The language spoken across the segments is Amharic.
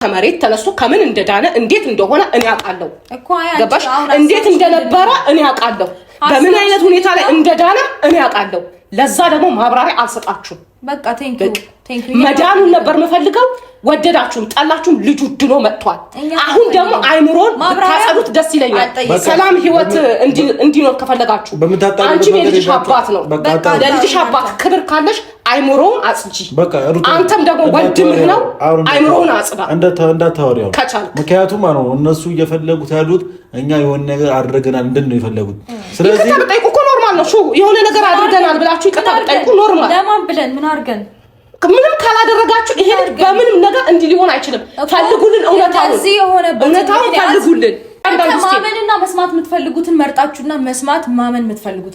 ከመሬት ተነስቶ ከምን እንደዳነ እንዴት እንደሆነ እኔ አውቃለሁ እኮ ገባሽ እንዴት እንደነበረ እኔ አውቃለሁ በምን አይነት ሁኔታ ላይ እንደዳነ እኔ አውቃለሁ ለዛ ደግሞ ማብራሪያ አልሰጣችሁም በቃ ቴንክ ዩ መዳኑን ነበር መፈልገው ወደዳችሁም ጠላችሁም ልጁ ድኖ መጥቷል አሁን ደግሞ አይምሮን ታጸዱት ደስ ይለኛል ሰላም ህይወት እንዲኖር ከፈለጋችሁ አንቺ የልጅሽ አባት ነው ለልጅሽ አባት ክብር ካለሽ አይምሮን አጽጂ አንተም ደግሞ ወንድምህ ነው አይምሮን አጽዳ እንደታወሪው ምክንያቱም ነው እነሱ እየፈለጉት ያሉት እኛ የሆነ ነገር አድርገናል እንደነው የፈለጉት ስለዚህ ከተጠይቁ እኮ ኖርማል ነው የሆነ ነገር አድርገናል ብላችሁ ከተጠይቁ ኖርማል ለማን ብለን ምን አድርገን ምንም ካላደረጋችሁ ይሄ በምንም ነገር እንዲ ሊሆን አይችልም ፈልጉልን እውነታውን ፈልጉልን ማመንና መስማት የምትፈልጉትን መርጣችሁና መስማት ማመን የምትፈልጉት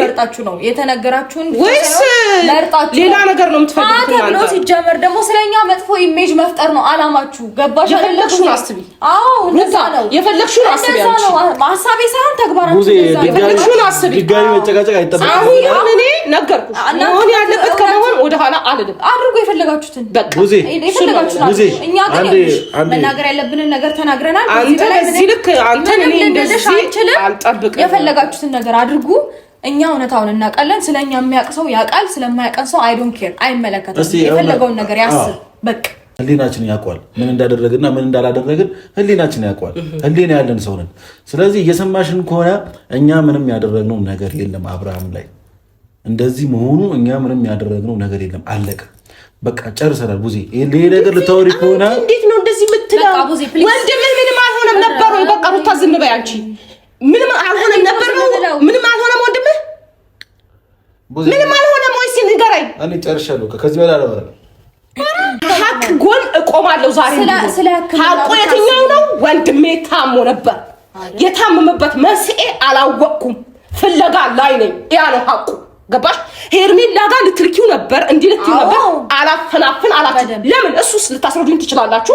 መርጣችሁ ነው የተነገራችሁን ወይስ ሌላ ነገር ነው የምትፈልጉት ማለት ነው ሲጀመር ደግሞ ስለኛ መጥፎ ኢሜጅ መፍጠር ነው አላማችሁ ገባሽ የፈለግሽውን አስቢ እንደዛ ነው የፈለግሽውን አስቢ ሐሳቤ ሳይሆን ተግባራችሁ የፈለግሽውን አስቢ ድጋሚ መጨቃጨቅ አይጠበቅም አሁን እኔ ነገርኩሽ አሁን ያለበት ከመሆን ወደ ኋላ አልልም አድርጎ የፈለጋችሁትን በቃ እኛ ግን መናገር ያለብንን ነገር ተናግረናል አንተ እኔ እንደዚህ አልጠብቅም የፈለጋችሁትን ነገር አድርጉ እኛ እውነታውን እናቀለን ስለኛ የሚያቀሰው ያቃል ስለማያቀን ሰው አይ ዶንት ኬር አይመለከተም የፈለገውን ነገር ያስብ በቃ ህሊናችን ያቋል ምን እንዳደረገና ምን እንዳላደረግን ህሊናችን ያቋል ህሊና ያለን ሰው ነን ስለዚህ እየሰማሽን ከሆነ እኛ ምንም ያደረግነው ነገር የለም አብርሃም ላይ እንደዚህ መሆኑ እኛ ምንም ያደረግነው ነገር የለም አለቀ በቃ ጨርሰናል ቡዜ ይሄ ነገር ልታወሪ ከሆነ እንዴት ነው እንደዚህ የምትለው ወንድምህ ምንም አልሆነም ነበር ወይ በቃ ሩታ ዝም በይ አንቺ ምንም አልሆነም ነበር ነው ምንም አልሆነም ወንድምህ ምንም አልሆነም ወይ ሲንገረኝ እኔ ጨርሻለሁ ከዚህ በላይ አላወራም ሀቅ ጎን እቆማለሁ ዛሬ ሀቁ የትኛው ነው ወንድሜ ታሞ ነበር የታመመበት መንስኤ አላወቅኩም ፍለጋ ላይ ነኝ ያ ነው ሀቁ ገባሽ ሄርሜላ ጋር ልትልኪው ነበር እንዲልኪው ነበር አላፈናፍን አላችሁ ለምን እሱስ ልታስረዱኝ ትችላላችሁ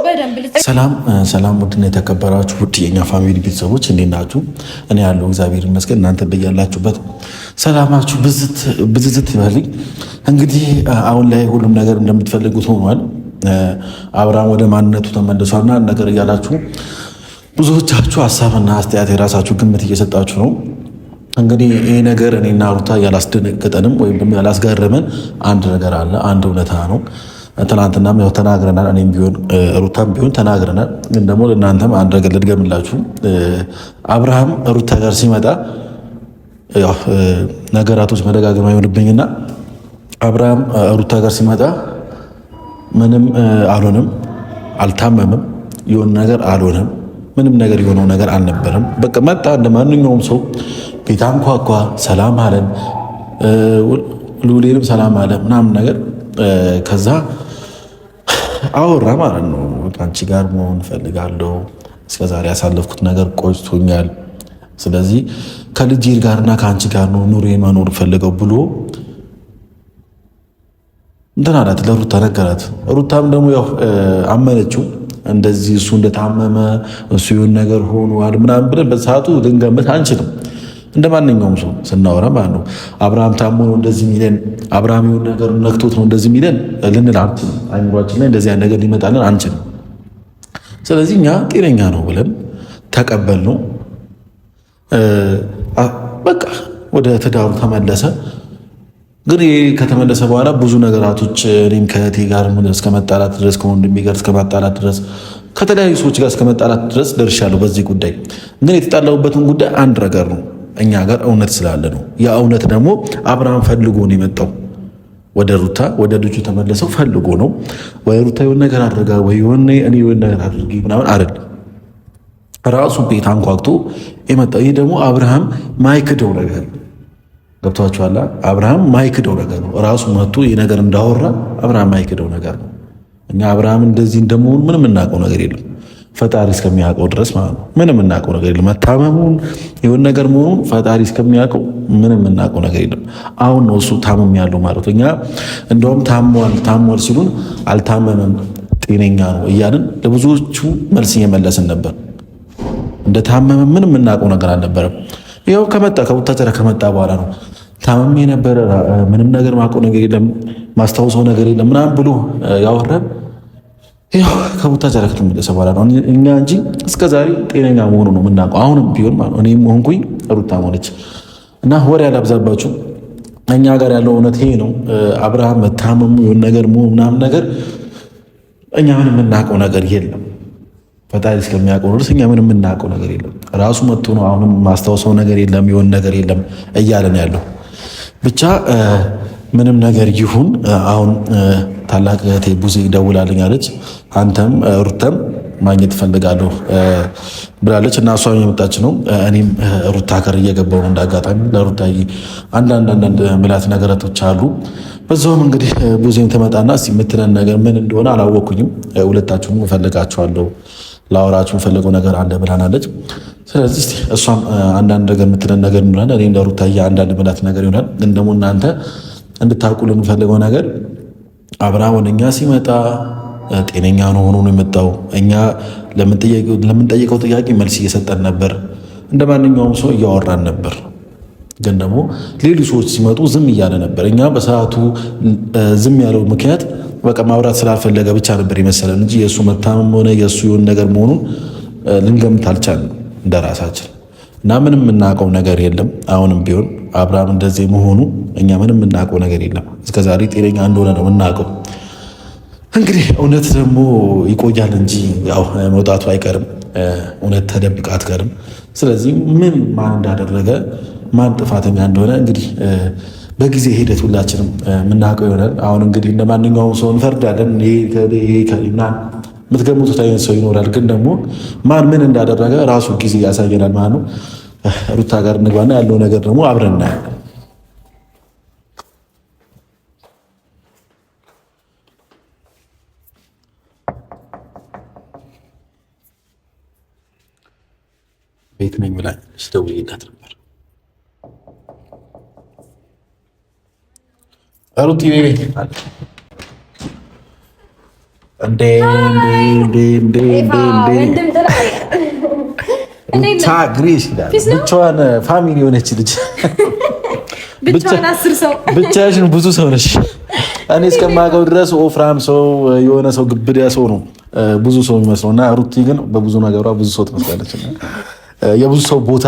ሰላም ውድና የተከበራችሁ ውድ የኛ ፋሚሊ ቤተሰቦች እንዴት ናችሁ እኔ ያለው እግዚአብሔር ይመስገን እናንተ በያላችሁበት ሰላማችሁ ብዝት ይበልኝ እንግዲህ አሁን ላይ ሁሉም ነገር እንደምትፈልጉት ሆኗል አብርሃም ወደ ማንነቱ ተመልሷልና ነገር እያላችሁ ብዙዎቻችሁ ሐሳብና አስተያየት የራሳችሁ ግምት እየሰጣችሁ ነው እንግዲህ ይሄ ነገር እኔና ሩታ ያላስደነገጠንም ወይም ደግሞ ያላስገረመን አንድ ነገር አለ አንድ እውነታ ነው ትናንትናም ያው ተናግረናል እኔም ቢሆን ሩታም ቢሆን ተናግረናል ግን ደግሞ ለእናንተም አንድ ነገር ልድገምላችሁ አብርሃም ሩታ ጋር ሲመጣ ያው ነገራቶች መደጋገም አይሆንብኝና አብርሃም ሩታ ጋር ሲመጣ ምንም አልሆነም አልታመመም የሆነ ነገር አልሆነም ምንም ነገር የሆነው ነገር አልነበረም በቃ መጣ እንደማንኛውም ሰው ቤት አንኳኳ ሰላም አለን ሉሌንም ሰላም አለ ምናምን ነገር ከዛ አወራ ማለት ነው አንቺ ጋር መሆን ፈልጋለሁ እስከዛሬ ያሳለፍኩት ነገር ቆይቶኛል ስለዚህ ከልጄ ጋርና ከአንቺ ጋር ነው ኑሬን መኖር ፈልገው ብሎ እንትን አላት ለሩታ ነገራት ሩታም ደግሞ ያው አመነችው እንደዚህ እሱ እንደታመመ እሱ የሆነ ነገር ሆኗል ምናምን ብለን በሰዓቱ ልንገምት አንችልም እንደማንኛውም ሰው ስናወራ ማለት ነው አብርሃም ታሞ ነው እንደዚህ ሚለን አብርሃም የሆነ ነገር ነክቶት ነው እንደዚህ ሚለን ልንል አንችልም አይምሯችን ላይ እንደዚህ ነገር ሊመጣልን አንችልም ስለዚህ እኛ ጤነኛ ነው ብለን ተቀበልነው በቃ ወደ ትዳሩ ተመለሰ ግን ከተመለሰ በኋላ ብዙ ነገራቶች እኔም ከእቴ ጋር እስከ መጣላት ድረስ ከወንድሜ ጋር እስከ መጣላት ድረስ ከተለያዩ ሰዎች ጋር እስከ መጣላት ድረስ ደርሻለሁ በዚህ ጉዳይ ግን የተጣላሁበትን ጉዳይ አንድ ነገር ነው እኛ ጋር እውነት ስላለ ነው ያ እውነት ደግሞ አብርሃም ፈልጎ ነው የመጣው ወደ ሩታ ወደ ልጁ ተመለሰው ፈልጎ ነው ወይ ሩታ የሆነ ነገር አድርጋ ወይ እኔ የሆነ ነገር አድርጊ ምናምን አይደለም ራሱ ቤት አንኳኩቶ የመጣው ይሄ ደግሞ አብርሃም ማይክደው ነገር ገብቷችኋል አብርሃም ማይክደው ነገር ነው ራሱ መጥቶ ይሄ ነገር እንዳወራ አብርሃም ማይክደው ነገር ነው እኛ አብርሃም እንደዚህ እንደመሆኑ ምንም እናውቀው ነገር የለም ፈጣሪ እስከሚያውቀው ድረስ ማለት ነው ምንም እናውቀው ነገር የለም መታመሙን የሆነ ነገር መሆኑን ፈጣሪ እስከሚያውቀው ምንም እናውቀው ነገር የለም አሁን ነው እሱ ታመም ያለው ማለት እኛ እንደውም ታሟል ሲሉን አልታመመም ጤነኛ ነው እያልን ለብዙዎቹ መልስ እየመለስን ነበር እንደታመመ ምንም እናውቀው ነገር አልነበረም ይኸው ከቡታጀራ ከመጣ በኋላ ነው ታመም የነበረ ምንም ነገር ማውቀው ነገር የለም ማስታወሰው ነገር የለም ምናምን ብሎ ያወራን ያው ከቡታጀራ ከተመለሰ በኋላ ነው እኛ እንጂ እስከዛሬ ጤነኛ መሆኑ ነው የምናውቀው። አሁንም ቢሆን ማለት ነው እኔም ሆንኩኝ ሩታም ሆነች እና ወሬ አላብዛባችሁ። እኛ ጋር ያለው እውነት ይሄ ነው። አብርሃም መታመሙ የሆነ ነገር ምናምን ነገር እኛ ምን የምናውቀው ነገር የለም። ፈጣሪ እስከሚያውቀው ድረስ እኛ ምን የምናውቀው ነገር የለም። ራሱ መጥቶ ነው አሁንም ማስታወሰው ነገር የለም የሆነ ነገር የለም እያለን ያለው ብቻ ምንም ነገር ይሁን። አሁን ታላቅ እህቴ ቡዜ ደውላልኝ አለች። አንተም ሩታም ማግኘት እፈልጋለሁ ብላለች እና እሷ የመጣች ነው። እኔም ሩታ ጋር እየገባሁ ነው። እንዳጋጣሚ ለሩታዬ አንዳንድ ምላት ነገራቶች አሉ። በዛውም እንግዲህ ቡዜም ትመጣና እስኪ የምትለን ነገር ምን እንደሆነ አላወኩኝም። ሁለታችሁም እፈልጋችኋለሁ፣ ላወራችሁ የምፈልገው ነገር አለ ብላናለች። ስለዚህ እስኪ እሷም አንዳንድ ነገር የምትለን ነገር ይኖራል፣ እኔም ለሩታዬ አንዳንድ ምላት ነገር ይሆናል። ግን ደግሞ እናንተ እንድታውቁ የምፈልገው ነገር አብርሃም ወደ እኛ ሲመጣ ጤነኛ ሆኖ ነው የመጣው። እኛ ለምንጠይቀው ጥያቄ መልስ እየሰጠን ነበር፣ እንደ ማንኛውም ሰው እያወራን ነበር። ግን ደግሞ ሌሎች ሰዎች ሲመጡ ዝም እያለ ነበር። እኛ በሰዓቱ ዝም ያለው ምክንያት በቃ ማውራት ስላልፈለገ ብቻ ነበር የመሰለን እንጂ የእሱ መታመም ሆነ የእሱ የሆነ ነገር መሆኑን ልንገምት አልቻልንም እንደራሳችን እና ምንም የምናውቀው ነገር የለም። አሁንም ቢሆን አብርሃም እንደዚህ መሆኑ እኛ ምንም የምናውቀው ነገር የለም። እስከዛሬ ጤነኛ እንደሆነ ነው የምናውቀው። እንግዲህ እውነት ደግሞ ይቆያል እንጂ ያው መውጣቱ አይቀርም። እውነት ተደብቃ አትቀርም። ስለዚህ ምን ማን እንዳደረገ ማን ጥፋተኛ እንደሆነ እንግዲህ በጊዜ ሂደት ሁላችንም የምናውቀው ይሆናል። አሁን እንግዲህ እንደ ማንኛውም ሰው እንፈርዳለን። የምትገምቱት አይነት ሰው ይኖራል። ግን ደግሞ ማን ምን እንዳደረገ ራሱ ጊዜ ያሳየናል ማለት ነው። ሩታ ጋር እንግባና ያለው ነገር ደግሞ አብረን እናያለን። ቤት ነኝ ብላኝ ስደውልላት ነበር። ሩቲ ቤት ብቻዋን ፋሚሊ የሆነች ልጅ ብቻሽን ብዙ ሰው ነሽ። እኔ እስከማውቀው ድረስ ኦፍራም ሰው የሆነ ሰው ግብዳ ሰው ነው ብዙ ሰው የሚመስለው እና ሩቲ ግን በብዙ ነገሯ ብዙ ሰው ትመስላለች። የብዙ ሰው ቦታ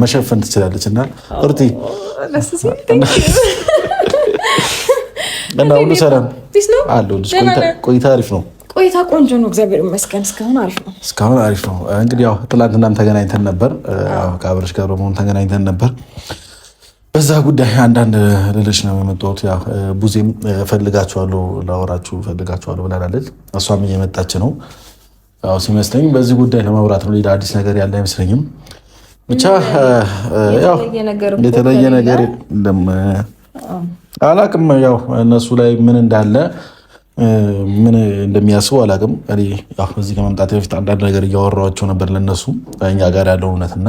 መሸፈን ትችላለች እና ሩቲ እና ሁሉ ሰላም አለው። ቆይታ አሪፍ ነው። ቆይታ ቆንጆ ነው፣ እግዚአብሔር ይመስገን። እስካሁን አሪፍ ነው። እንግዲህ ያው ትላንትናም ተገናኝተን ነበር፣ ከአብረሽ ጋር በመሆን ተገናኝተን ነበር። በዛ ጉዳይ አንዳንድ ልልሽ ነው የመጣሁት። ያው ቡዜም ፈልጋችኋለሁ፣ ላወራችሁ ፈልጋችኋለሁ ብላለች። እሷም እየመጣች ነው። ያው ሲመስለኝ በዚህ ጉዳይ ለማውራት ነው። ሌላ አዲስ ነገር ያለ አይመስለኝም። ብቻ ያው የተለየ ነገር አላቅም። ያው እነሱ ላይ ምን እንዳለ ምን እንደሚያስቡ አላቅም። እኔ ያው እዚህ ከመምጣት በፊት አንዳንድ ነገር እያወራኋቸው ነበር ለነሱ እኛ ጋር ያለው እውነትና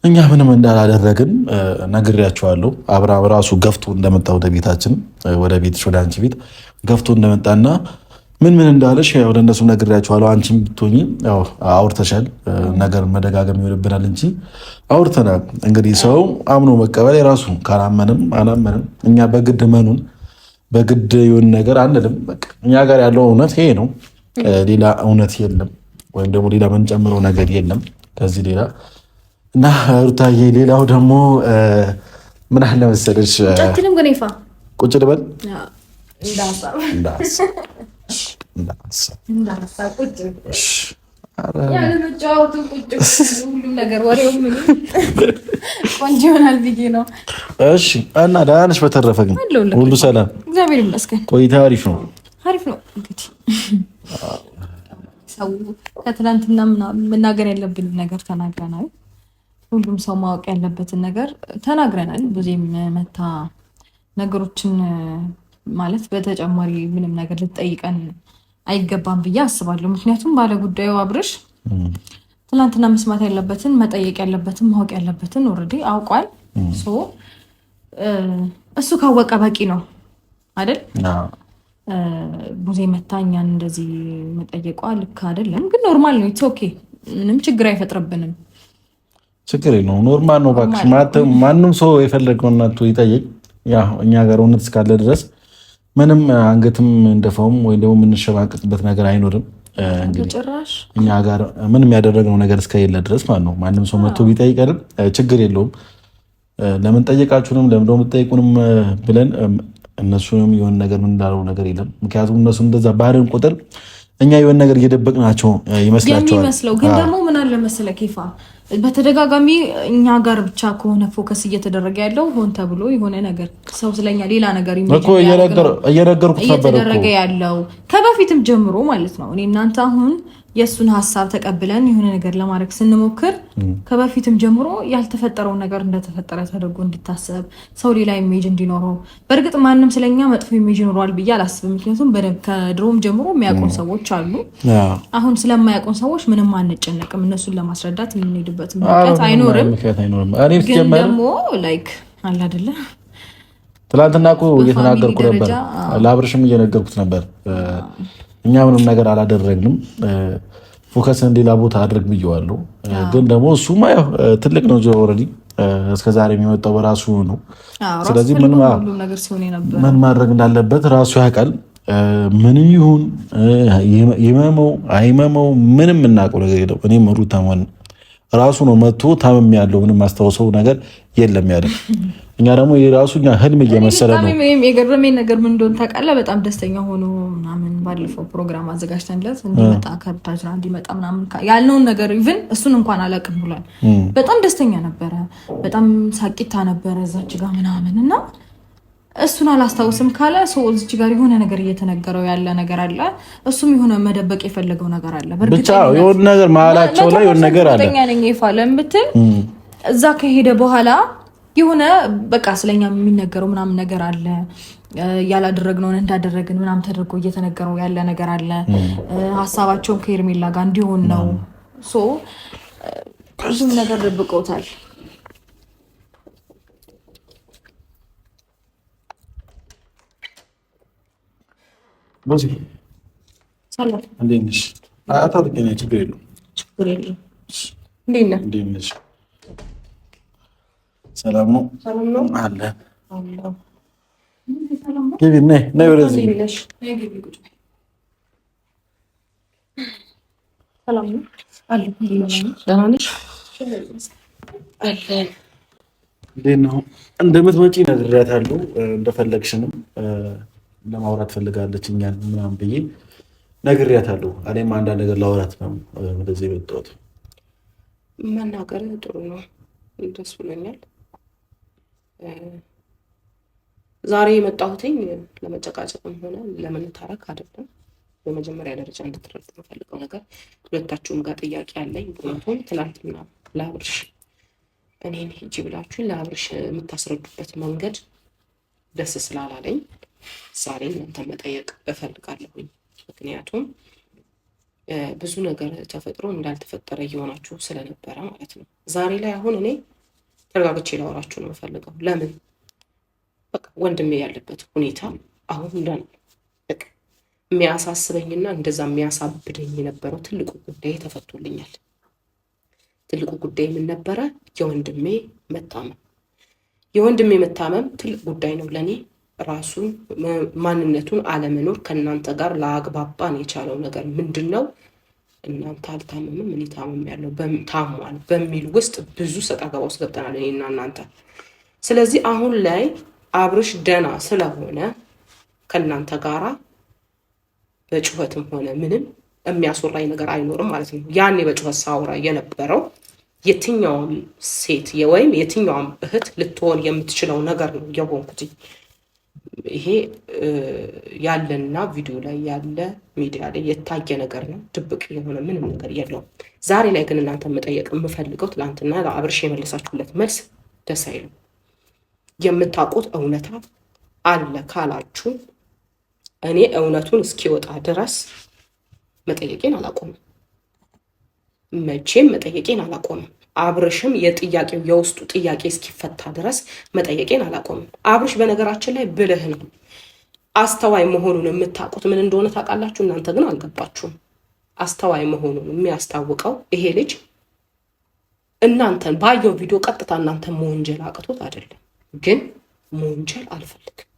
እኛ ምንም እንዳላደረግን ነግሬያቸዋለሁ። አብርሃም ራሱ ገፍቶ እንደመጣ ወደ ቤታችን፣ ወደ ቤትሽ ወደ አንቺ ቤት ገፍቶ እንደመጣና ምን እንዳለሽ ያው ለእነሱ ነግሬያቸዋለሁ። አንቺም ብትሆኚ ያው አውርተሻል። ነገር መደጋገም ይሆንብናል እንጂ አውርተናል። እንግዲህ ሰው አምኖ መቀበል የራሱ ካላመንም አላመንም እኛ በግድ መኑን በግድ የሆነ ነገር አንልም። በቃ እኛ ጋር ያለው እውነት ይሄ ነው። ሌላ እውነት የለም፣ ወይም ደግሞ ሌላ የምንጨምረው ነገር የለም ከዚህ ሌላ እና ሩታዬ፣ ሌላው ደግሞ ምን አለ መሰለሽ፣ ቁጭ ልበል ቆንጆ ይሆናል ብዬ ነው። እሺ። እና ደህና ነሽ? በተረፈ ግን ሁሉ ሰላም? እግዚአብሔር ይመስገን። ቆይታ አሪፍ ነው? አሪፍ ነው። እንግዲህ ሰው ከትናንትና መናገር ያለብን ነገር ተናግረናል። ሁሉም ሰው ማወቅ ያለበትን ነገር ተናግረናል። ብዙም መታ ነገሮችን ማለት በተጨማሪ ምንም ነገር ልትጠይቀን አይገባም ብዬ አስባለሁ። ምክንያቱም ባለ ጉዳዩ አብርሽ ትናንትና መስማት ያለበትን መጠየቅ ያለበትን ማወቅ ያለበትን ኦልሬዲ አውቋል። እሱ ካወቀ በቂ ነው አይደል? ቡዜ መታ እኛን እንደዚህ መጠየቋ ልክ አይደለም፣ ግን ኖርማል ነው። ኢትስ ኦኬ፣ ምንም ችግር አይፈጥርብንም። ችግር ነው፣ ኖርማል ነው። እባክሽ ማንም ሰው የፈለገውን እናቱ ይጠይቅ። ያው እኛ ጋር እውነት እስካለ ድረስ ምንም አንገትም እንደፈውም ወይ ደግሞ የምንሸማቀቅበት ነገር አይኖርም። እንግዲህ እኛ ጋር ምንም ያደረግነው ነገር እስከሌለ ድረስ ማለት ነው። ማንም ሰው መጥቶ ቢጠይቀንም ችግር የለውም። ለምን ጠየቃችሁንም ለምን ደሞ የምትጠይቁንም ብለን እነሱንም የሆነ ነገር ምን እንዳለው ነገር የለም። ምክንያቱም እነሱ እንደዛ ባልን ቁጥር እኛ የሆነ ነገር እየደበቅናቸው ይመስላቸዋል። የሚመስለው ግን ደግሞ ምን አለ መሰለህ ኬፋ፣ በተደጋጋሚ እኛ ጋር ብቻ ከሆነ ፎከስ እየተደረገ ያለው ሆን ተብሎ የሆነ ነገር ሰው ስለኛ ሌላ ነገር እየነገርኩት ነበር እየተደረገ ያለው ከበፊትም ጀምሮ ማለት ነው። እኔ እናንተ አሁን የእሱን ሀሳብ ተቀብለን የሆነ ነገር ለማድረግ ስንሞክር ከበፊትም ጀምሮ ያልተፈጠረውን ነገር እንደተፈጠረ ተደርጎ እንዲታሰብ ሰው ሌላ ኢሜጅ እንዲኖረው። በእርግጥ ማንም ስለኛ መጥፎ ኢሜጅ ይኖረዋል ብዬ አላስብም። ምክንያቱም ከድሮም ጀምሮ የሚያውቁን ሰዎች አሉ። አሁን ስለማያውቁን ሰዎች ምንም አንጨነቅም። እነሱን ለማስረዳት የምንሄድበት ምክንያት አይኖርም። ግን ደግሞ ላይክ አለ አይደለ፣ ትናንትና እኮ እየተናገርኩ ነበር፣ ለአብርሽም እየነገርኩት ነበር። እኛ ምንም ነገር አላደረግንም፣ ፎከስን ሌላ ቦታ አድርግ ብየዋለሁ። ግን ደግሞ እሱማ ያው ትልቅ ነው ኦልሬዲ እስከዛሬ የሚመጣው በራሱ ነው። ስለዚህ ምን ማድረግ እንዳለበት ራሱ ያውቃል። ምንም ይሁን ይመመው አይመመው ምንም እናውቀው ነገር የለው። እኔም ሩታ ራሱ ነው መጥቶ ታመም ያለው ምንም ማስታወሰው ነገር የለም ያለ። እኛ ደግሞ የራሱ እኛ ህልም እየመሰለ ነው። የገረመኝ ነገር ምን እንደሆነ ታውቃለህ? በጣም ደስተኛ ሆኖ ምናምን ባለፈው ፕሮግራም አዘጋጅተንለት እንዲመጣ ከብታጅራ እንዲመጣ ምናምን ያልነውን ነገር ኢቭን እሱን እንኳን አላውቅም ብሏል። በጣም ደስተኛ ነበረ፣ በጣም ሳቂታ ነበረ እዛች ጋር ምናምን እና እሱን አላስታውስም ካለ ሰው እዚች ጋር የሆነ ነገር እየተነገረው ያለ ነገር አለ። እሱም የሆነ መደበቅ የፈለገው ነገር አለ። ብቻ የሆነ ነገር መሀላቸው ላይ የሆነ ነገር አለ። ነኝ ይፋለም ብትል እዛ ከሄደ በኋላ የሆነ በቃ ስለኛ የሚነገረው ምናምን ነገር አለ። ያላደረግነውን እንዳደረግን ምናምን ተደርጎ እየተነገረው ያለ ነገር አለ። ሀሳባቸውን ከኤርሜላ ጋር እንዲሆን ነው። ብዙም ነገር ደብቀውታል። እንዴት ነሽ? አታውቂኝ፣ ችግር የለውም። እንዴት ነሽ? ሰላም ነው አለ። ግቢ ነይ ወደዚህ። እንዴት ነው? እንደምትመጪ ነግሬያታለሁ። እንደፈለግሽንም ለማውራት ፈልጋለች እኛን ምናምን ብዬ ነግሬያታለሁ። እኔም አንዳንድ ነገር ላወራት ነው ወደዚህ የመጣሁት። መናገር ጥሩ ነው፣ ደስ ብሎኛል። ዛሬ የመጣሁትኝ ለመጨቃጨቅም ሆነ ለመነታረክ አይደለም። በመጀመሪያ ደረጃ እንድትረዱ የምፈልገው ነገር ሁለታችሁም ጋር ጥያቄ አለኝ። ምክንያቱም ትናንትና ለአብርሽ እኔን ሂጂ ብላችሁ ለአብርሽ የምታስረዱበት መንገድ ደስ ስላላለኝ ዛሬ እናንተ መጠየቅ እፈልጋለሁኝ። ምክንያቱም ብዙ ነገር ተፈጥሮ እንዳልተፈጠረ እየሆናችሁ ስለነበረ ማለት ነው። ዛሬ ላይ አሁን እኔ ተረጋግቼ ላወራችሁ ነው የምፈልገው። ለምን በቃ ወንድሜ ያለበት ሁኔታ አሁን በቃ የሚያሳስበኝና እንደዛ የሚያሳብደኝ የነበረው ትልቁ ጉዳይ ተፈቶልኛል። ትልቁ ጉዳይ ምን ነበረ? የወንድሜ መታመም። የወንድሜ መታመም ትልቅ ጉዳይ ነው ለኔ። ራሱን ማንነቱን አለመኖር ከእናንተ ጋር ለአግባባን የቻለው ነገር ምንድን ነው? እናንተ አልታመምም እኔ ታመም ያለው ታሟል በሚል ውስጥ ብዙ ሰጣ ገባ ውስጥ ገብተናል እኔና እናንተ። ስለዚህ አሁን ላይ አብርሽ ደና ስለሆነ ከእናንተ ጋራ በጩኸትም ሆነ ምንም የሚያስወራኝ ነገር አይኖርም ማለት ነው። ያኔ በጩኸት ሳውራ የነበረው የትኛውም ሴት ወይም የትኛውም እህት ልትሆን የምትችለው ነገር ነው የሆንኩት። ይሄ ያለና ቪዲዮ ላይ ያለ ሚዲያ ላይ የታየ ነገር ነው። ድብቅ የሆነ ምንም ነገር የለውም። ዛሬ ላይ ግን እናንተ መጠየቅ የምፈልገው ትላንትና ለአብርሽ የመለሳችሁለት መልስ ደስ አይልም። የምታውቁት እውነታ አለ ካላችሁ እኔ እውነቱን እስኪወጣ ድረስ መጠየቄን አላቆምም። መቼም መጠየቄን አላቆምም። አብርሽም የጥያቄው የውስጡ ጥያቄ እስኪፈታ ድረስ መጠየቄን አላቆምም። አብርሽ በነገራችን ላይ ብልህ ነው። አስተዋይ መሆኑን የምታውቁት ምን እንደሆነ ታውቃላችሁ። እናንተ ግን አልገባችሁም። አስተዋይ መሆኑን የሚያስታውቀው ይሄ ልጅ እናንተን ባየው ቪዲዮ ቀጥታ እናንተን መወንጀል አቅቶት አይደለም። ግን መወንጀል አልፈልግም።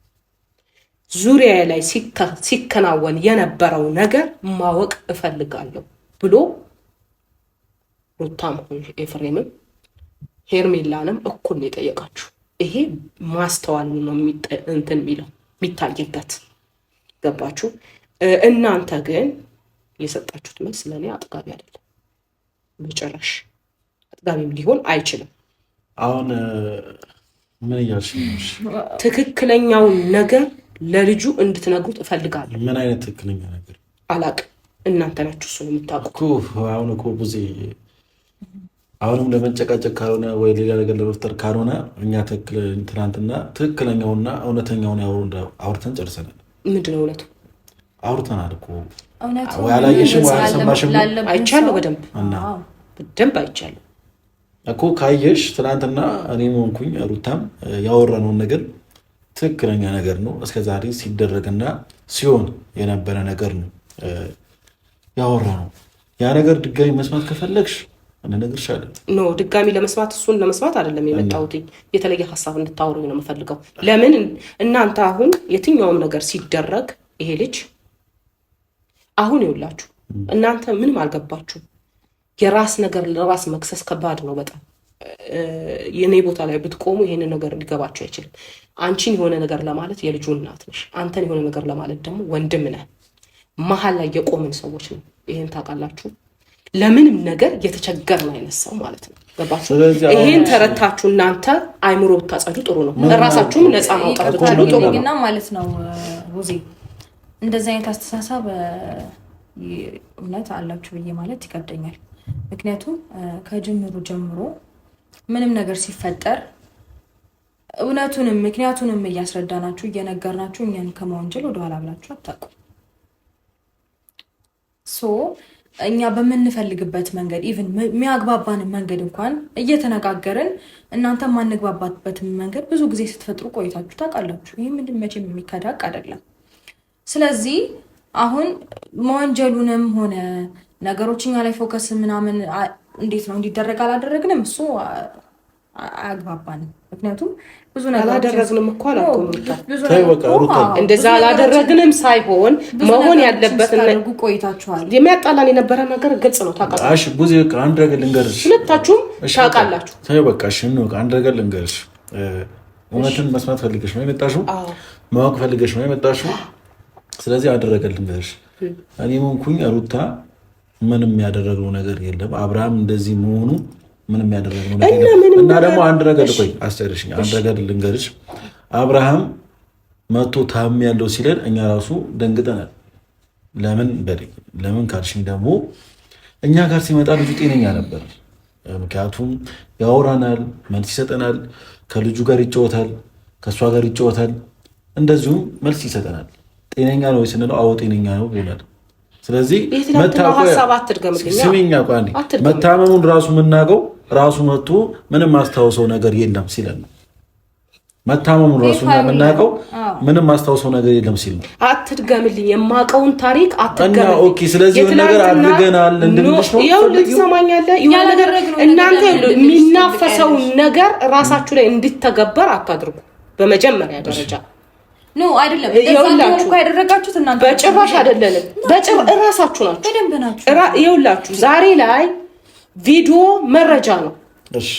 ዙሪያ ላይ ሲከናወን የነበረው ነገር ማወቅ እፈልጋለሁ ብሎ ሩታም ሆነ ኤፍሬምም ሄርሜላንም እኩል ነው የጠየቃችሁ። ይሄ ማስተዋል ነው እንትን የሚለው የሚታይበት ገባችሁ? እናንተ ግን የሰጣችሁት መልስ ለእኔ አጥጋቢ አይደለም። በጭራሽ አጥጋቢም ሊሆን አይችልም። አሁን ምን እያልሽ ነው? ትክክለኛውን ነገር ለልጁ እንድትነግሩት እፈልጋለሁ። ምን አይነት ትክክለኛ ነገር አላቅም። እናንተ ናችሁ እሱን የምታውቁ። አሁን እኮ ብዙ አሁንም ለመጨቃጨቅ ካልሆነ ወይ ሌላ ነገር ለመፍጠር ካልሆነ እኛ ትናንትና ትክክለኛውና እውነተኛውን አውርተን ጨርሰናል። ምንድነው እውነቱ? አውርተናል እኮ ያላየሽም ወይ አልሰማሽም? አይቻለሁ፣ በደንብ አይቻለሁ እኮ። ካየሽ ትናንትና እኔም ሆንኩኝ ሩታም ያወራነውን ነገር ትክክለኛ ነገር ነው። እስከዛሬ ሲደረግና ሲሆን የነበረ ነገር ነው ያወራነው። ያ ነገር ድጋሚ መስማት ከፈለግሽ እንነግርሻለን። ኖ ድጋሚ ለመስማት እሱን ለመስማት አይደለም የመጣሁት። የተለየ ሀሳብ እንድታወሩኝ ነው የምፈልገው። ለምን እናንተ አሁን የትኛውም ነገር ሲደረግ ይሄ ልጅ አሁን ይውላችሁ እናንተ ምንም አልገባችሁ። የራስ ነገር ለራስ መክሰስ ከባድ ነው በጣም። የኔ ቦታ ላይ ብትቆሙ ይሄንን ነገር ሊገባችሁ አይችልም። አንቺን የሆነ ነገር ለማለት የልጁ እናት ነሽ፣ አንተን የሆነ ነገር ለማለት ደግሞ ወንድም ነህ። መሀል ላይ የቆምን ሰዎች ነው። ይሄን ታውቃላችሁ። ለምንም ነገር የተቸገርን አይነት ሰው ማለት ነው። ገባችሁ? ይሄን ተረታችሁ እናንተ አይምሮ ብታጸዱ ጥሩ ነው። ለራሳችሁም ነፃ ማውጣት ብትችሉ ጥሩ ነው ማለት ነው። ውዚ እንደዚህ አይነት አስተሳሰብ እውነት አላችሁ ብዬ ማለት ይከብደኛል። ምክንያቱም ከጅምሩ ጀምሮ ምንም ነገር ሲፈጠር እውነቱንም ምክንያቱንም እያስረዳናችሁ እየነገርናችሁ እኛን ከመወንጀል ወደኋላ ብላችሁ አታውቁም። እኛ በምንፈልግበት መንገድ ኢቭን የሚያግባባንን መንገድ እንኳን እየተነጋገርን እናንተ ማንግባባበትን መንገድ ብዙ ጊዜ ስትፈጥሩ ቆይታችሁ ታውቃላችሁ። ይህ ምንድን መቼም የሚካዳቅ አይደለም። ስለዚህ አሁን መወንጀሉንም ሆነ ነገሮች እኛ ላይ ፎከስ ምናምን እንዴት ነው እንዲደረግ አላደረግንም፣ እሱ አያግባባንም። ምክንያቱም ብዙ ነገር አላደረግንም እኮ አላልኩም። እንደዛ አላደረግንም ሳይሆን መሆን ያለበት ታደርጉ ቆይታችኋል። የሚያጣላን የነበረ ነገር ግልጽ ነው። ታውቃላችሁ። እሺ ብዙ አንድ ነገር ልንገርሽ፣ ሁለታችሁም ታውቃላችሁ። ተይ በቃ እሺ ነው አንድ ነገር ልንገርሽ። እውነትን መስማት ፈልገሽ ነው የመጣሽው፣ ማወቅ ፈልገሽ ነው የመጣሽው። ስለዚህ አደረገ ልንገርሽ። እኔም ሆንኩኝ ሩታ ምንም ያደረግነው ነገር የለም። አብርሃም እንደዚህ መሆኑ ምንም ያደረግነው ነገር የለም። እና ደግሞ አንድ ነገር ቆይ አስጨርሽኝ። አንድ ነገር ልንገርሽ። አብርሃም መቶ ታም ያለው ሲለን እኛ ራሱ ደንግጠናል። ለምን ካልሽኝ ደግሞ እኛ ጋር ሲመጣ ልጁ ጤነኛ ነበር። ምክንያቱም ያወራናል፣ መልስ ይሰጠናል፣ ከልጁ ጋር ይጫወታል፣ ከእሷ ጋር ይጫወታል፣ እንደዚሁም መልስ ይሰጠናል። ጤነኛ ነው ስንለው አዎ ጤነኛ ነው ብሎናል። ስለዚህ ስሚኛ መታመሙን ራሱ የምናውቀው ራሱ መጥቶ ምንም ማስታወሰው ነገር የለም ሲለን ነው። መታመሙን ራሱ የምናውቀው ምንም ማስታወሰው ነገር የለም ሲል ነው። አትድገምልኝ፣ የማውቀውን ታሪክ አትድገምልኝ። ኦኬ፣ ስለዚህ የሆነ ነገር አድርገናል እንድንልሽ ነው። ይኸው ልትሰማኛለህ። የሆነ ነገር እናንተ የሚናፈሰውን ነገር ራሳችሁ ላይ እንድትተገበር አታድርጉ። በመጀመሪያ ደረጃ ኖ አይደለም። እንደዛው ያደረጋችሁት እናንተ በጭራሽ አይደለም። እራሳችሁ ናችሁ። ይኸውላችሁ ዛሬ ላይ ቪዲዮ መረጃ ነው።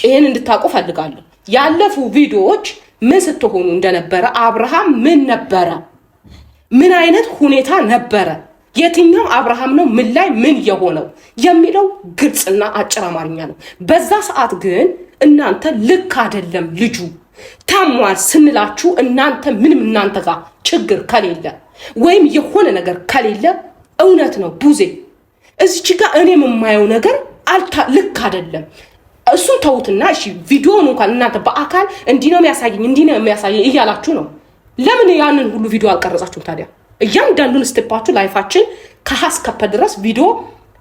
ይሄን እንድታውቁ ፈልጋለሁ። ያለፉ ቪዲዮዎች ምን ስትሆኑ እንደነበረ፣ አብርሃም ምን ነበረ፣ ምን አይነት ሁኔታ ነበረ፣ የትኛው አብርሃም ነው ምን ላይ ምን የሆነው የሚለው ግልጽና አጭር አማርኛ ነው። በዛ ሰዓት ግን እናንተ ልክ አይደለም ልጁ ታሟል ስንላችሁ እናንተ ምንም እናንተ ጋር ችግር ከሌለ ወይም የሆነ ነገር ከሌለ እውነት ነው ቡዜ እዚች ጋር እኔም የማየው ነገር ልክ አይደለም። እሱን ተውትና እሺ ቪዲዮውን እንኳን እናንተ በአካል እንዲህ ነው የሚያሳየኝ እያላችሁ ነው። ለምን ያንን ሁሉ ቪዲዮ አልቀረጻችሁም ታዲያ? እያንዳንዱን ስቴፓችሁ ላይፋችን ከሀስከፐ ድረስ ቪዲዮ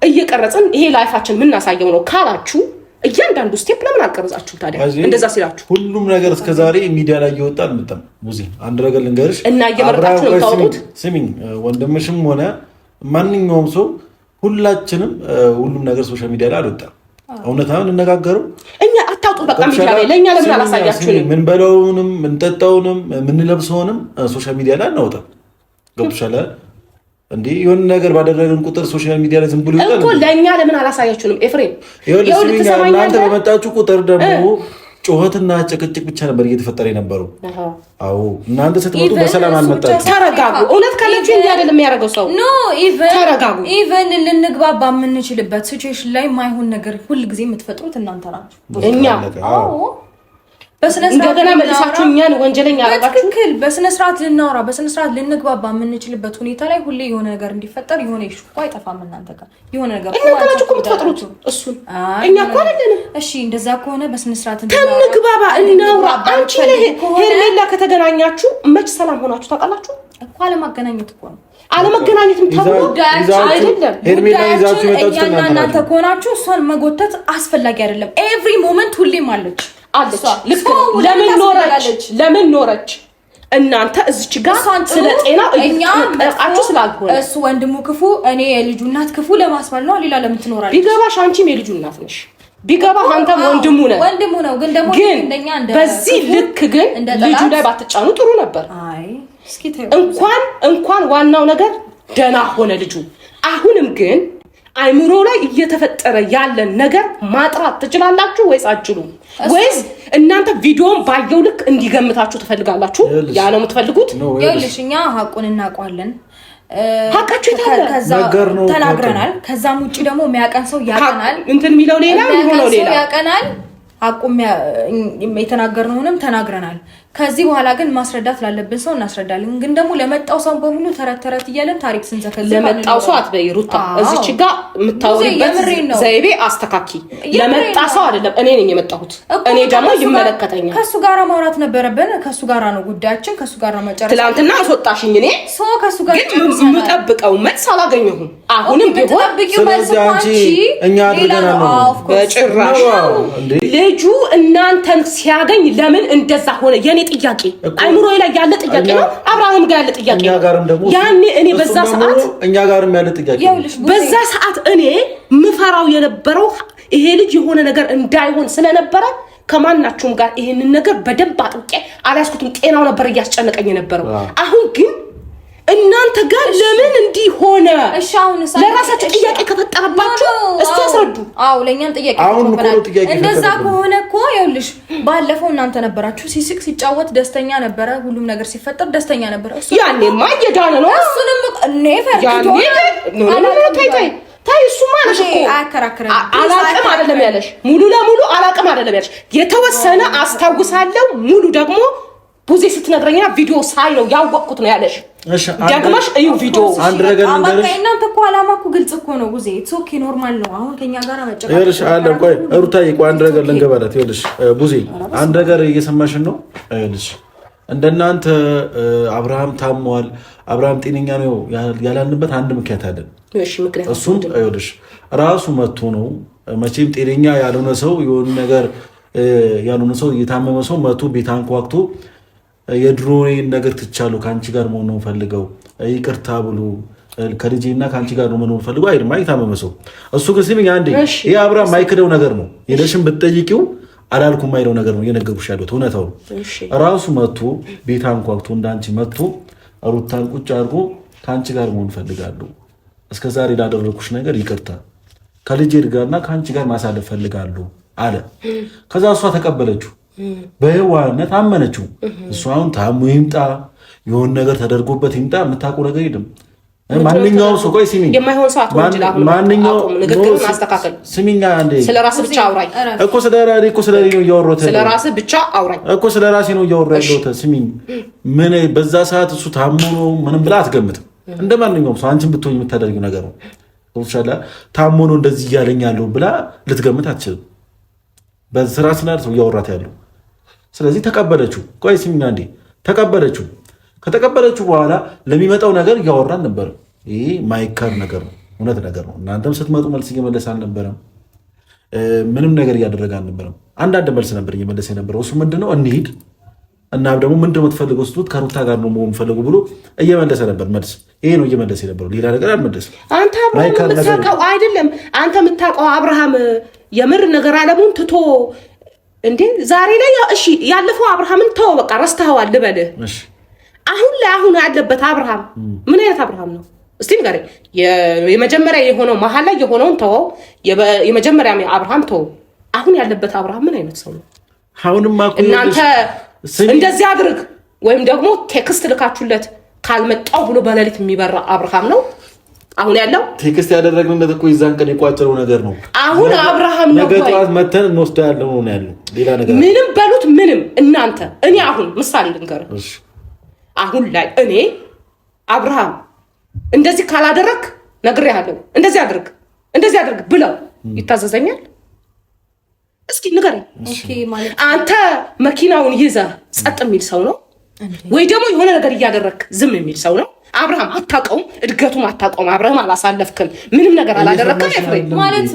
እየቀረጽን ይሄ ላይፋችን የምናሳየው ነው ካላችሁ እያንዳንዱ ስቴፕ ለምን አልቀረጻችሁም ታዲያ? እንደዛ ሲላችሁ ሁሉም ነገር እስከዛሬ ሚዲያ ላይ እየወጣ አልመጣም። ሙዚ አንድ ነገር ልንገርሽ እና እየመረጣችሁ ነው ታውቁት። ስሚኝ፣ ወንድምሽም ሆነ ማንኛውም ሰው ሁላችንም ሁሉም ነገር ሶሻል ሚዲያ ላይ አልወጣም። እውነታውን እንነጋገረው እኛ አታውጡ። በቃ ሚዲያ ላይ ለኛ ለምን አላሳያችሁንም? ምን በለውንም ምን ጠጣውንም ምን ለብሰውንም ሶሻል ሚዲያ ላይ አናወጣም። ገብቶሻል እንዴ? የሆነ ነገር ባደረገን ቁጥር ሶሻል ሚዲያ ላይ ዝም ብሎ ይወጣል እኮ። ለእኛ ለምን አላሳያችሁንም? ኤፍሬም እናንተ በመጣችሁ ቁጥር ደግሞ ጩኸትና ጭቅጭቅ ብቻ ነበር እየተፈጠረ የነበረው። አዎ እናንተ ስትመጡ በሰላም አልመጣችሁ። ተረጋጉ። እውነት ካለችሁ እንዲህ አይደለም የሚያደርገው ሰው። ኖ ተረጋጉ። ኢቨን ልንግባባ የምንችልበት ሲቹዌሽን ላይ የማይሆን ነገር ሁልጊዜ የምትፈጥሩት እናንተ ናችሁ። እኛ እንደገና መልሳችሁ እኛን ወንጀለኛ አረጋችሁ። ትክክል። በስነ ስርዓት ልናወራ በስነ ስርዓት ልንግባባ የምንችልበት ሁኔታ ላይ ሁሌ የሆነ ነገር እንዲፈጠር የሆነ ይሹ አይጠፋም። እናንተ ጋር የሆነ ነገር እናንተ እኮ የምትፈጥሩት እሱን እኛ እኮ አይደለንም። እሺ እንደዛ ከሆነ በስነ ስርዓት እንግባባ እናውራ። አንቺ ሄርሜላ ከተገናኛችሁ መች ሰላም ሆናችሁ ታውቃላችሁ? እኮ አለማገናኘት እኮ ነው። አለመገናኘትም ተብሎ አይደለም። ሄርሜላ ይዛችሁ እኛና እናንተ ከሆናችሁ እሷን መጎተት አስፈላጊ አይደለም። ኤቭሪ ሞመንት ሁሌም አለች። ለምን ኖረች? እናንተ እዚች ጋር ስለ ጤና እያጣጣችሁ ስላልሆነ እሱ ወንድሙ ክፉ እኔ የልጁ እናት ክፉ ለማስባል ነው። ሌላ ለምን ትኖራለች? ቢገባሽ አንቺም የልጁ እናት ነሽ። ቢገባህ አንተም ወንድሙ ነው። ግን ደግሞ እንደኛ በዚህ ልክ ግን ልጁ ላይ ባትጫኑ ጥሩ ነበር። እንኳን ዋናው ነገር ደህና ሆነ ልጁ። አሁንም ግን አይምሮ ላይ እየተፈጠረ ያለን ነገር ማጥራት ትችላላችሁ ወይስ አትችሉም? ወይስ እናንተ ቪዲዮን ባየው ልክ እንዲገምታችሁ ትፈልጋላችሁ? ያ ነው የምትፈልጉት? ይኸውልሽ እኛ ሀቁን እናውቀዋለን። ሀቃችሁ ተናግረናል። ከዛም ውጪ ደግሞ የሚያቀን ሰው ያቀናል። እንትን የሚለው ሌላ የሚሆነው ሌላ ያቀናል። ሀቁም የተናገርነውንም ተናግረናል። ከዚህ በኋላ ግን ማስረዳት ላለብን ሰው እናስረዳለን። ግን ደግሞ ለመጣው ሰው በሙሉ ተረት እያለን ታሪክ ስንዘከዘ ለመጣው ሰው አትበይ ሩታ። እዚች ጋር የምታወሪበት ዘይቤ አስተካኪ። ለመጣ ሰው አይደለም እኔ ነኝ የመጣሁት። እኔ ደግሞ ይመለከተኛል። ከሱ ጋር ማውራት ነበረብን። ከሱ ጋር ነው ጉዳያችን። ከሱ ጋር ነው መጨረሻ። ትላንትና አስወጣሽኝ። እኔ ከሱ ጋር ግን የምጠብቀው መልስ አላገኘሁም። አሁንም ቢሆን ስለዚህ አንቺ እኛ አድርገናል ነው በጭራሽ። ልጁ እናንተን ሲያገኝ ለምን እንደዛ ሆነ? የኔ ጥያቄ አይምሮ ላይ ያለ ጥያቄ ነው። አብርሃም ጋር ያለ ጥያቄ ነው። ያኔ እኔ በዛ ሰዓት እኛ ጋርም ያለ ጥያቄ ነው። በዛ ሰዓት እኔ ምፈራው የነበረው ይሄ ልጅ የሆነ ነገር እንዳይሆን ስለነበረ ከማናችሁም ጋር ይሄንን ነገር በደንብ አጥብቄ አላስኩትም። ጤናው ነበር እያስጨነቀኝ የነበረው። አሁን ግን እናንተ ጋር ለምን እንዲህ ሆነ? እሺ አሁን ለራሳችሁ ጥያቄ ከፈጠረባችሁ እስቲ አስረዱ። አዎ ለኛም ጥያቄ ከፈጠረ እንደዛ ከሆነ እኮ ይኸውልሽ ባለፈው እናንተ ነበራችሁ ሲስቅ ሲጫወት ደስተኛ ነበረ። ሁሉም ነገር ሲፈጠር ደስተኛ ነበረ። ያኔማ እየዳነ ነው። እሱንም ኔቨር ታይ እሱ ማለት እኮ አላቅም አይደለም ያለሽ፣ ሙሉ ለሙሉ አላቅም አይደለም ያለሽ። የተወሰነ አስታውሳለሁ። ሙሉ ደግሞ ቡዜ ስትነግረኝና ቪዲዮ ሳይ ነው ያወቅኩት ነው ያለሽ። ደግመሽ እዩ ቪዲዮ። አንድ ነገር እንደነሽ እናንተ እኮ አላማ እኮ ግልጽ እኮ ነው ቡዜ። ኢትስ ኦኬ ኖርማል ነው። አሁን ከኛ ጋር መጨቃጨቅ ይኸውልሽ አለ። ቆይ ሩታዬ ቆይ አንድ ነገር ልንገባላት። ይኸውልሽ ቡዜ አንድ ነገር እየሰማሽን ነው። ይኸውልሽ እንደናንተ አብርሃም ታሟል፣ አብርሃም ጤነኛ ነው ያላልንበት አንድ ምክንያት አለን። እሱም ይኸውልሽ ራሱ መጥቶ ነው። መቼም ጤነኛ ያልሆነ ሰው የሆነ ነገር ያልሆነ ሰው የታመመ ሰው መጥቶ ቤት አንኳኩቶ የድሮዬን ነገር ትቻለሁ ከአንቺ ጋር መሆን ነው ፈልገው ይቅርታ ብሎ ከልጄና ከአንቺ ጋር ነው መሆን ፈልገው አይደል? የታመመ ሰው እሱ ግን ሲሚኝ አንዴ ይሄ አብርሃም ማይክደው ነገር ነው። ሄደሽም ብትጠይቂው አላልኩም ማይለው ነገር ነው እየነገርኩሽ ያለሁት እውነታው ነው። ራሱ መጥቶ ቤት አንኳኩቶ እንዳንቺ መጥቶ ሩታን ቁጭ አድርጎ ከአንቺ ጋር መሆን ፈልጋለሁ፣ እስከዛሬ ላደረኩሽ ነገር ይቅርታ፣ ከልጄ ጋርና ከአንቺ ጋር ማሳለፍ ፈልጋለሁ አለ። ከዛ እሷ ተቀበለችው፣ በህዋነት አመነችው። እሱ አሁን ታሙ ይምጣ የሆነ ነገር ተደርጎበት ይምጣ የምታውቀው ነገር የለም። ማንኛውም ሰው ቆይ ሲሚኝ የማይሆን ሰዓት ወንጀል አሁን ማንኛውም ንግግሩን ማስተካከል ሲሚኛ አንዴ ስለራስ ብቻ አውራኝ እኮ ስለራሴ ነው እያወራሁት ስለራስ ብቻ አውራኝ እኮ ስለራሴ ነው እያወራሁት ያለሁት። ሲሚኝ ምን በዛ ሰዓት እሱ ታሙ ነው ምንም ብላ አትገምትም። እንደማንኛውም ሰው አንቺን ብትሆኝ የምታደርጊው ነገር ነው። ወብሻላ ታሙ ነው እንደዚህ እያለኝ ያለው ብላ ልትገምት አትችልም። በስራ ስናር ነው እያወራት ያለው። ስለዚህ ተቀበለችው። ቆይ ሲሚኛ አንዴ ተቀበለችው። ከተቀበለችው በኋላ ለሚመጣው ነገር እያወራን ነበር። ይሄ ማይካር ነገር ነው፣ እውነት ነገር ነው። እናንተም ስትመጡ መልስ እየመለሰ አልነበረም፣ ምንም ነገር እያደረገ አልነበረም። አንዳንድ መልስ ነበር እየመለሰ የነበረው። እሱ ምንድነው እንሂድ እና ደግሞ ምንድነው የምትፈልገው ስትሉት ከሩታ ጋር ነው መሆን ፈልጉ ብሎ እየመለሰ ነበር። መልስ ይሄ ነው እየመለሰ የነበረው፣ ሌላ ነገር አልመለሰም። አንተ አብርሃም የምታውቀው አይደለም። አንተ የምታውቀው አብርሃም የምር ነገር አለሙን ትቶ እንዴ ዛሬ ላይ እሺ፣ ያለፈው አብርሃምን ተው በቃ ረስተኸዋል ልበልህ። አሁን ያለበት አብርሃም ምን አይነት አብርሃም ነው? እስቲ ንገረኝ። የመጀመሪያ የሆነው መሀል ላይ የሆነውን ተወው። የመጀመሪያ አብርሃም ተወው። አሁን ያለበት አብርሃም ምን አይነት ሰው ነው? አሁንማ እናንተ እንደዚህ አድርግ ወይም ደግሞ ቴክስት ልካችሁለት ካልመጣው ብሎ በሌሊት የሚበራ አብርሃም ነው አሁን ያለው። ቴክስት ያደረግንለት እኮ ይዛን ቀን የቋጨረው ነገር ነው። አሁን አብርሃም ነው። ነገ ጠዋት መተን እንወስዳለን ነው ያለው። ሌላ ነገር ምንም በሉት ምንም እናንተ እኔ አሁን ምሳሌ ልንገርህ። አሁን ላይ እኔ አብርሃም እንደዚህ ካላደረክ ነግሬሃለሁ፣ እንደዚህ አድርግ ብለው ይታዘዘኛል? እስኪ ንገረኝ። አንተ መኪናውን ይዘህ ጸጥ የሚል ሰው ነው ወይ ደግሞ የሆነ ነገር እያደረክ ዝም የሚል ሰው ነው? አብርሃም አታውቀውም፣ እድገቱም አታውቀውም፣ አብረህም አላሳለፍክም፣ ምንም ነገር አላደረክም። ኤፍሬም ማለት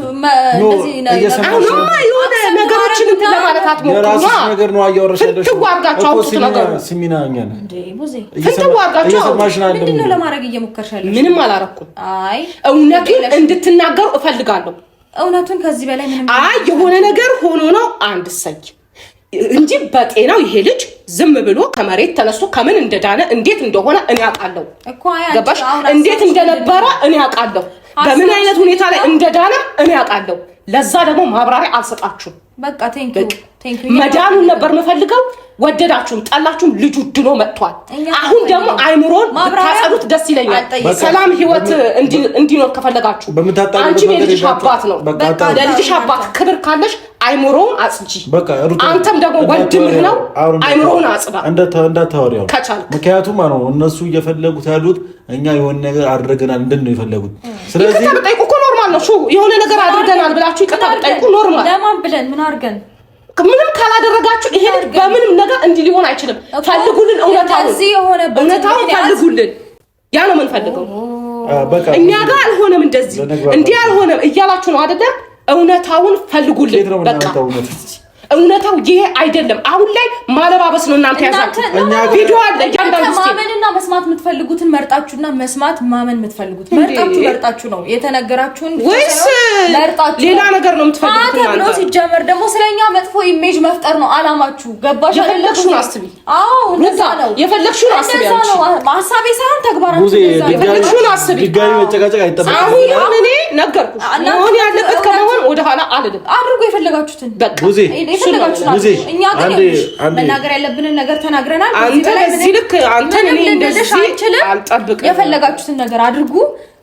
እንደዚህ አሁንማ የሆነ ነገሮችን እንትን ለማለት አትሞክሩማ። ፍንትው አድርጋችሁ አውጡት ነገሩ። ፍንትው አድርጋችሁ ምንድን ነው ለማድረግ እየሞከርሽ ያለሽ? ምንም አላረኩም። እውነቱን እንድትናገሩ እፈልጋለሁ። እውነቱን ከዚህ በላይ ምንም የሆነ ነገር ሆኖ ነው አንድ ሰይ እንጂ በጤናው ይሄ ልጅ ዝም ብሎ ከመሬት ተነስቶ ከምን እንደዳነ እንዴት እንደሆነ እኔ አውቃለሁ። ገባሽ? እንዴት እንደነበረ እኔ አውቃለሁ። በምን አይነት ሁኔታ ላይ እንደዳነ እኔ አውቃለሁ። ለዛ ደግሞ ማብራሪያ አልሰጣችሁም። በቃ ቴንኪው መዳኑን ነበር የምፈልገው። ወደዳችሁም ጠላችሁም ልጁ ድኖ መጥቷል። አሁን ደግሞ አይምሮን ብታጸዱት ደስ ይለኛል። ሰላም ህይወት እንዲኖር ከፈለጋችሁ አንቺ የልጅሽ አባት ነው። ለልጅሽ አባት ክብር ካለሽ አይምሮውን አጽጂ። አንተም ደግሞ ወንድምህ ነው፣ አይምሮውን አጽዳ እንዳታወሪው ከቻልክ። ምክንያቱም ነው እነሱ እየፈለጉት ያሉት እኛ የሆነ ነገር አድርገናል እንድን ነው የፈለጉት። ስለዚህ ይቅርታ ብጠይቁ እኮ ኖርማል ነው። የሆነ ነገር አድርገናል ብላችሁ ይቅርታ ብጠይቁ ኖርማል። ለማን ብለን ምን አድርገን ምንም ካላደረጋችሁ ይሄ ልጅ በምንም ነገር እንዲህ ሊሆን አይችልም። ፈልጉልን፣ እውነታውን ፈልጉልን። ያ ነው የምንፈልገው። እኛ ጋር አልሆነም፣ እንደዚህ እንዲህ አልሆነም እያላችሁ ነው አይደለም? እውነታውን ፈልጉልን። በቃ እውነታው ይሄ አይደለም። አሁን ላይ ማለባበስ ነው እናንተ ያዛችሁ። ቪዲዮ አለ እያንዳንዱ ማመንና መስማት የምትፈልጉትን መርጣችሁና መስማት ማመን የምትፈልጉትን መርጣችሁ ነው የተነገራችሁን ወይስ ሌላ ነገር ነው የምትፈልጉት? እናንተ ነው ሲጀመር ደግሞ ስለኛ መጥፎ ኢሜጅ መፍጠር ነው አላማችሁ። ገባሽ? የፈለግሽውን አስቢ። እንደዛ ነው የፈለግሽውን አስቢ። ሐሳቤ ሳይሆን ተግባራችሁ የፈለግሽውን አስቢ። ድጋሚ መጨቃጨቅ አይጠበቅም። አሁን እኔ ነገርኩሽ መሆን ያለበት ከመሆን ወደ ኋላ አልልም። አድርጎ የፈለጋችሁትን በቃ እኛ ግን መናገር ያለብንን ነገር ተናግረናል። አንተ ለዚህ ልክ አንተ እኔ እንደዚህ አልጠብቅም። የፈለጋችሁትን ነገር አድርጉ።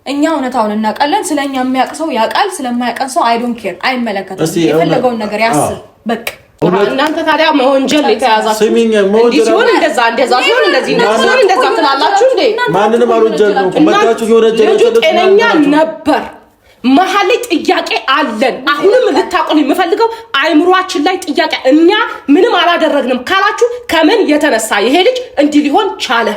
እኛ እውነታውን እናውቃለን። ስለኛ የሚያውቅ ሰው ያውቃል፣ ስለማያውቀን ሰው አይ ዶንት ኬር አይመለከትም። የፈለገውን ነገር ያስብ በቃ። እናንተ ታዲያ መወንጀል የተያዛችሁ ሲሆን እንደዛ ሲሆን እንደዚህ ሲሆን እንደዛ ትላላችሁ እንዴ? ማንንም አልወንጀል ነው መጣችሁ የወነጀል ጤነኛ ነበር። መሀል ላይ ጥያቄ አለን። አሁንም ልታቆሉ የምፈልገው አይምሯችን ላይ ጥያቄ እኛ ምንም አላደረግንም ካላችሁ ከምን የተነሳ ይሄ ልጅ እንዲህ ሊሆን ቻለ?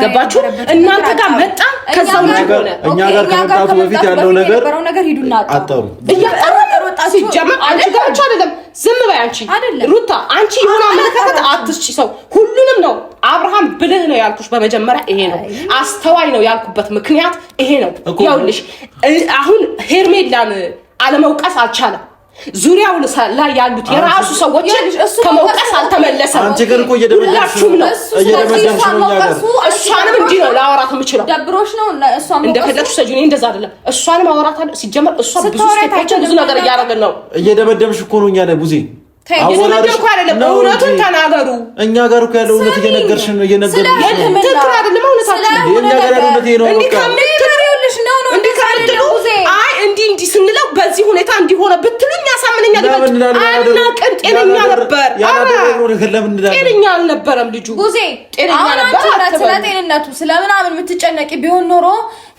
ገባችሁ? እናንተ ጋር መጣ ከዛው ሆነ። እኛ ጋር ከመጣቱ በፊት ያለው ነገር ሂዱና አጣሩ እያጣሩ ሲጀመር አንቺ ጋር ብቻ አይደለም። ዝም በይ አንቺ ሩታ፣ አንቺ የሆነ አመለካከት አትስጪ ሰው። ሁሉንም ነው አብርሃም ብልህ ነው ያልኩሽ በመጀመሪያ ይሄ ነው። አስተዋይ ነው ያልኩበት ምክንያት ይሄ ነው። ያውልሽ አሁን ሄርሜላን አለመውቀስ አልቻለም። ዙሪያው ላይ ያሉት የራሱ ሰዎች ከመውቀስ አልተመለሰም። አንቺ ግን እኮ እየደመደምሽም ነው እሷንም እንዲህ ነው ላወራት የምችለው። ደብሮሽ ነው እሷም እንደፈለግሽ ሰጁ። እኔ እንደዛ አይደለም። እሷንም አወራታለሁ። ሲጀመር እሷ ብዙ ነገር እያደረገን ነው። እየደመደምሽ እኮ ነው። እኛ ላይ ቡዜ እየደመደምኩ አይደለም። እውነቱን ተናገሩ። እኛ ጋር እኮ ያለው እውነት እየነገርሽን ነው። እየነገርሽን ነው። ትክክል አይደለም። እውነታችን እኛ ጋር ያለው እውነት ነው። አይ እንዲህ ስንለው በዚህ ሁኔታ እንዲሆነ ብትሉኝ ያሳምነኛል። አናውቅም። ጤነኛ ነበር። ጤነኛ አልነበረም ልጁ። ጤነኛ ነበር። ስለ ጤንነቱ ስለምናምን የምትጨነቂ ቢሆን ኖሮ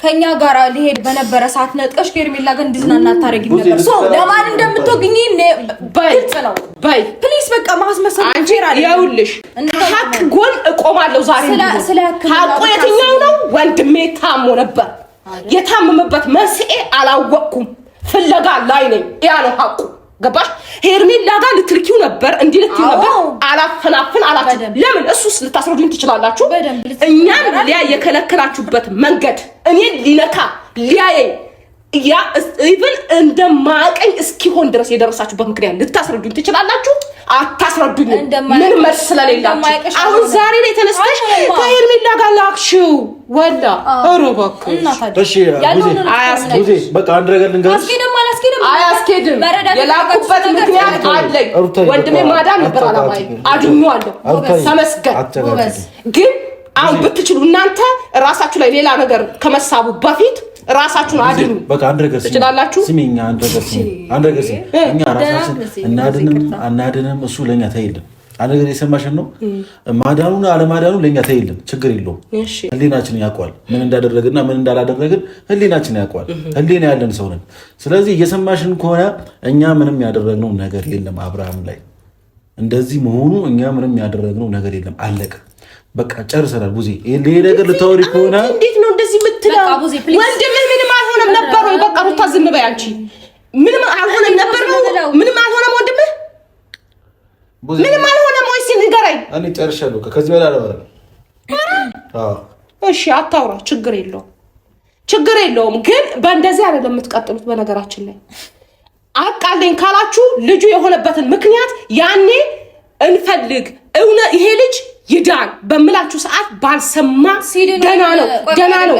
ከኛ ጋር ሊሄድ በነበረ ሰዓት ነጥቀሽ ከሄርሜላ ጋር እንዲዝናና አታረጊም ነበር። ሶ ለማን እንደምትወግኝ ግልጽ ነው። በይ ፕሊስ በቃ ማስመሰል አንቺ ያውልሽ ሀቅ ጎን እቆማለሁ። ዛሬ ሀቁ የትኛው ነው? ወንድሜ ታሞ ነበር። የታመመበት መንስኤ አላወቅኩም። ፍለጋ ላይ ነኝ። ያ ነው ሀቁ። ገባሽ? ሄርሜላ ጋር ልትልኪው ነበር፣ እንዲህ ልትይው ነበር። አላፈናፍን አላችሁ። ለምን? እሱስ ልታስረዱኝ ትችላላችሁ። እኛን የከለከላችሁበት መንገድ እኔን ሊነካ ሊያየኝ ያ ኢቭን እንደማቀኝ እስኪሆን ድረስ የደረሳችሁበት ምክንያት ልታስረዱኝ ትችላላችሁ። አታስረዱኝ። ምን መልስ ስለሌላችሁ አሁን ዛሬ ላይ ተነስተሽ ከሄርሜላ ጋር ላክሽው ወላ አረባክ እሺ ጉዜ በቃ አንድ ነገር ልንገርሽ አያስኬድም የላኩበት ምክንያት አለኝ ወንድሜ ማዳን ነበር አላማዬ አድኛለሁ ተመስገን ግን አሁን ብትችሉ እናንተ ራሳችሁ ላይ ሌላ ነገር ከመሳቡ በፊት ራሳችሁን አድኑ በቃ አንድ ነገር ትችላላችሁ ስሚኛ አንድ ነገር እኛ ራሳችን እናድንም እሱ ለኛ ተይልን አንድ ነገር የሰማሽን ነው ማዳኑና አለማዳኑ ለኛ ተይልን ችግር የለውም ህሊናችን ያውቃል ምን እንዳደረግና ምን እንዳላደረግን ህሊናችን ያውቃል ህሊና ያለን ሰው ነን ስለዚህ እየሰማሽን ከሆነ እኛ ምንም ያደረግነው ነገር የለም አብርሃም ላይ እንደዚህ መሆኑ እኛ ምንም ያደረግነው ነገር የለም አለቀ በቃ ጨርሰናል ቡዜ ይሄ ነገር ልታወሪ ከሆነ እንዴት ነው እንደዚህ የምትለው ወንድምህ ምንም አልሆነም ነበር ወይ በቃ ሩታ ዝም በይ አንቺ ምንም አልሆነም ነበር ነው ምንም አልሆነም ወንድምህ ምንም አልሆነም ወይ ሲንገረኝ እኔ ጨርሻለሁ ከዚህ በላይ አላወራም እሺ አታውራ ችግር የለውም ግን በእንደዚህ አይደለም የምትቀጥሉት በነገራችን ላይ አቃለኝ ካላችሁ ልጁ የሆነበትን ምክንያት ያኔ እንፈልግ ይሄ ልጅ ይዳን በምላችሁ ሰዓት ባልሰማ ገና ነው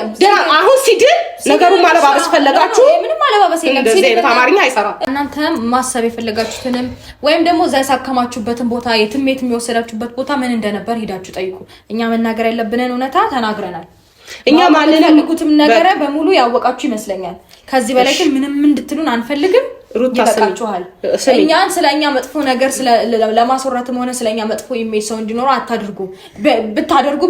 አሁን ሲድን ነገሩን ማለባበስ ፈለጋችሁ ምንም ማለባበስ የለም ሲድን አማርኛ አይሰራም እናንተ ማሰብ የፈለጋችሁትንም ወይም ደግሞ እዛ ያሳከማችሁበትን ቦታ የትሜት የሚወሰዳችሁበት ቦታ ምን እንደነበር ሄዳችሁ ጠይቁ እኛ መናገር ያለብንን እውነታ ተናግረናል እኛ ማንነልኩትም ነገር በሙሉ ያወቃችሁ ይመስለኛል ከዚህ በላይ ግን ምንም እንድትሉን አንፈልግም ይበቃችኋል እኛን ስለኛ መጥፎ ነገር ለማስወራትም ሆነ ስለኛ መጥፎ ኢሜጅ ሰው እንዲኖረው አታድርጉ ብታደርጉ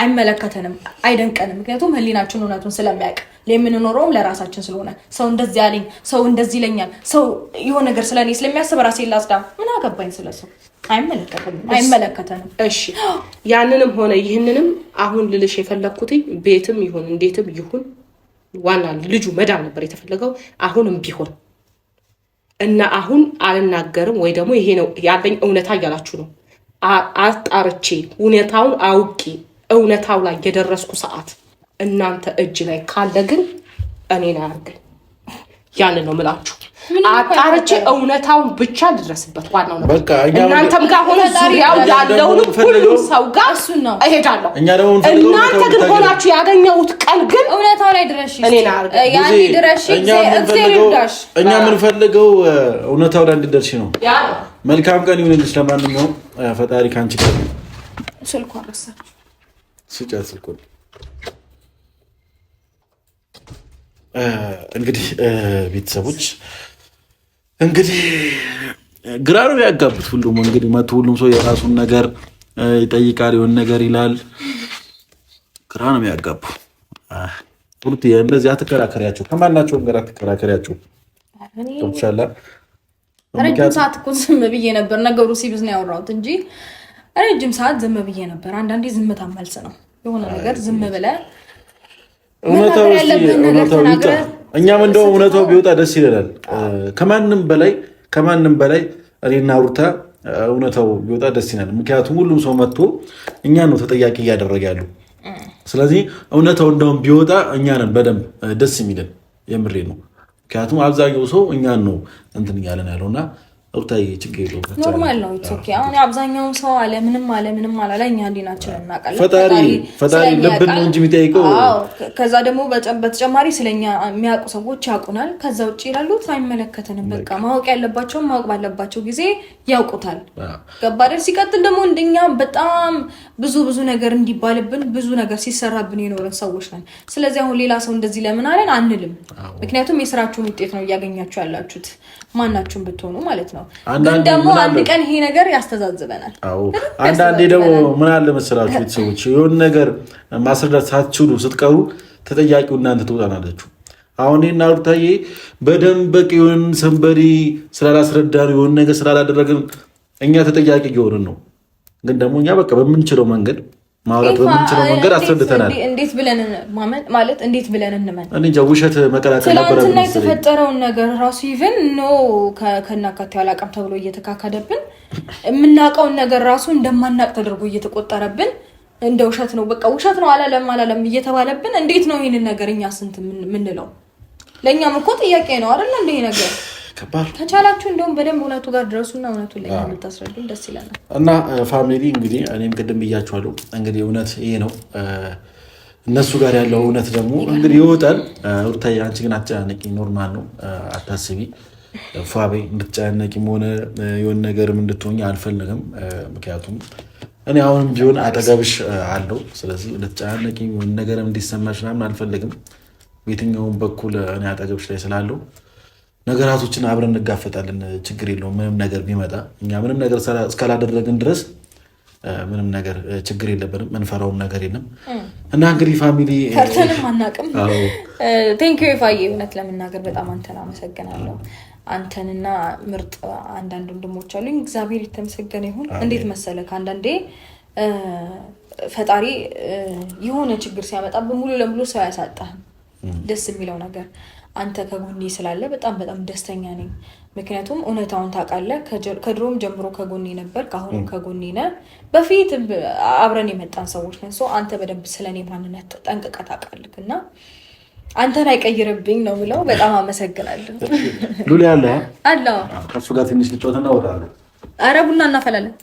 አይመለከተንም አይደንቀንም ምክንያቱም ህሊናችን እውነቱን ስለሚያውቅ ለምንኖረውም ለራሳችን ስለሆነ ሰው እንደዚህ ያለኝ ሰው እንደዚህ ይለኛል ሰው የሆነ ነገር ስለኔ ስለሚያስብ ራሴ ላስዳ ምን አገባኝ ስለሰው አይመለከተንም እሺ ያንንም ሆነ ይህንንም አሁን ልልሽ የፈለኩት ቤትም ይሁን እንዴትም ይሁን ዋና ልጁ መዳን ነበር የተፈለገው አሁንም ቢሆን እና አሁን አልናገርም ወይ ደግሞ ይሄ ነው ያለኝ እውነታ ያላችሁ ነው አጣርቼ እውነታውን አውቂ እውነታው ላይ የደረስኩ ሰዓት እናንተ እጅ ላይ ካለ ግን እኔን አያርገኝ ያንን ነው ምላችሁ አጣርቼ እውነታውን ብቻ ድረስበት ዋናው ነው በቃ እናንተም ጋር ሆነ ዙሪያው ያለው ሁሉ ሰው ጋር እሄዳለሁ እናንተ ግን ሆናችሁ ያገኘሁት ቀን ግን እውነታው ላይ ድረሽ እኔን አያርገኝ ያኔ ድረሽ እኛ የምንፈልገው እውነታው ላይ እንድደርሽ ነው መልካም ቀን ይሁንልሽ ለማንኛውም ፈጣሪ ካንቺ ጋር ስልኩ አረሳ ስጫት ስልኩ እንግዲህ ቤተሰቦች እንግዲህ ግራ ነው ያጋቡት ሁሉም እንግዲህ ሁሉም ሰው የራሱን ነገር ይጠይቃል የሆነ ነገር ይላል ግራ ነው ያጋቡ ቱርት እንደዚህ አትከራከሪያቸው ከማናቸውም ጋር አትከራከሪያቸው ተብቻላ ረጅም ሰዓት እኮ ዝም ብዬ ነበር ነገሩ ሲብዝ ነው ያወራሁት እንጂ ረጅም ሰዓት ዝም ብዬ ነበር አንዳንዴ ዝምታ መልስ ነው የሆነ ነገር ዝም ብለህ እውነታው ይወጣ እኛም እንደው እውነታው ቢወጣ ደስ ይላል ከማንም በላይ እኔና ሩታ እውነታው ቢወጣ ደስ ይላል ምክንያቱም ሁሉም ሰው መጥቶ እኛን ነው ተጠያቂ እያደረገ ያለው ስለዚህ እውነታው እንደውም ቢወጣ እኛንን በደንብ ደስ የሚለን የምሬ ነው ምክንያቱም አብዛኛው ሰው እኛን ነው እንትን እያለን ያለውና ሩታዬ ችግር የለውም ኖርማል ነው ኦኬ አሁን አብዛኛው ሰው አለ ምንም አለ እኛ እንዲናችን እናውቃለን ፈጣሪ ልብን ነው እንጂ የሚጠይቀው ከዛ ደግሞ በተጨማሪ ስለኛ የሚያውቁ ሰዎች ያውቁናል ከዛ ውጪ ይላሉት አይመለከተንም በቃ ማወቅ ያለባቸው ማወቅ ባለባቸው ጊዜ ያውቁታል ገባደር ሲቀጥል ደግሞ እንደኛ በጣም ብዙ ነገር እንዲባልብን ብዙ ነገር ሲሰራብን የኖረን ሰዎች ነን ስለዚህ አሁን ሌላ ሰው እንደዚህ ለምን አለን አንልም ምክንያቱም የስራችሁን ውጤት ነው ያገኛችሁ ያላችሁት ማናችሁም ብትሆኑ ማለት ነው ግን ደግሞ አንድ ቀን ይሄ ነገር ያስተዛዝበናል አንዳንዴ ደግሞ ምን አለ መሰላችሁ ቤተሰቦች የሆነ ነገር ማስረዳት ሳትችሉ ስትቀሩ ተጠያቂው እናንተ ትወጣናላችሁ አሁን እኔና ሩታዬ በደንብ የሆነ ሰንበሪ ስላላስረዳን የሆነ ነገር ስላላደረግን እኛ ተጠያቂ እየሆንን ነው ግን ደግሞ እኛ በቃ በምንችለው መንገድ ማውራት በምንችለው መንገድ አስረድተናል እንዴት ብለን ማለት እንዴት ብለን እንመን እኔ እንጃ ውሸት መቀላቀል ነበር ስለዚህ የተፈጠረውን ነገር ራሱ ይቨን ከናካቴው አላቀም ተብሎ እየተካካደብን የምናውቀውን ነገር ራሱ እንደማናቅ ተደርጎ እየተቆጠረብን እንደ ውሸት ነው በቃ ውሸት ነው አላለም እየተባለብን እንዴት ነው ይሄንን ነገር እኛ ስንት ምንለው ለኛም እኮ ጥያቄ ነው አይደል እንደ ይሄ ነገር ከቻላችሁ እንደውም በደንብ እውነቱ ጋር ድረሱና እውነቱን ላይ ብታስረዱን ደስ ይለናል። እና ፋሚሊ እንግዲህ እኔም ቅድም ብያችኋለሁ እንግዲህ እውነት ይሄ ነው። እነሱ ጋር ያለው እውነት ደግሞ እንግዲህ ይወጣል። ሩታዬ አንቺ ግን አትጨናነቂ፣ ኖርማል ነው፣ አታስቢ። ፋቤ እንድትጨናነቂም ሆነ የሆነ ነገርም እንድትሆኝ አልፈልግም። ምክንያቱም እኔ አሁንም ቢሆን አጠገብሽ አለው። ስለዚህ እንድትጨናነቂ የሆነ ነገርም እንዲሰማሽ ምናምን አልፈልግም። በየትኛውም በኩል እኔ አጠገብሽ ላይ ስላለው ነገራቶችን አብረን እንጋፈጣለን። ችግር የለውም። ምንም ነገር ቢመጣ እኛ ምንም ነገር እስካላደረግን ድረስ ምንም ነገር ችግር የለብንም። ምንፈራውም ነገር የለም እና እንግዲህ ፋሚሊ ፈርተንም አናውቅም። ቴንኪዩ ፋዬ፣ እውነት ለመናገር በጣም አንተን አመሰግናለሁ። አንተንና ምርጥ አንዳንድ ወንድሞች አሉኝ። እግዚአብሔር የተመሰገነ ይሁን። እንዴት መሰለህ አንዳንዴ ፈጣሪ የሆነ ችግር ሲያመጣብህ ሙሉ ለሙሉ ሰው አያሳጣህም። ደስ የሚለው ነገር አንተ ከጎኔ ስላለ በጣም በጣም ደስተኛ ነኝ። ምክንያቱም እውነታውን ታውቃለህ። ከድሮም ጀምሮ ከጎኔ ነበር፣ ከአሁንም ከጎኔ ነህ። በፊት አብረን የመጣን ሰዎች ነን። አንተ በደንብ ስለኔ ማንነት ጠንቅቀህ ታውቃለህ እና አንተን አይቀይርብኝ ነው ብለው በጣም አመሰግናለሁ። ሉሊ አለ አለ ከሱ ጋር ትንሽ ልጫወትና ወጣለሁ። ኧረ ቡና እናፈላለን።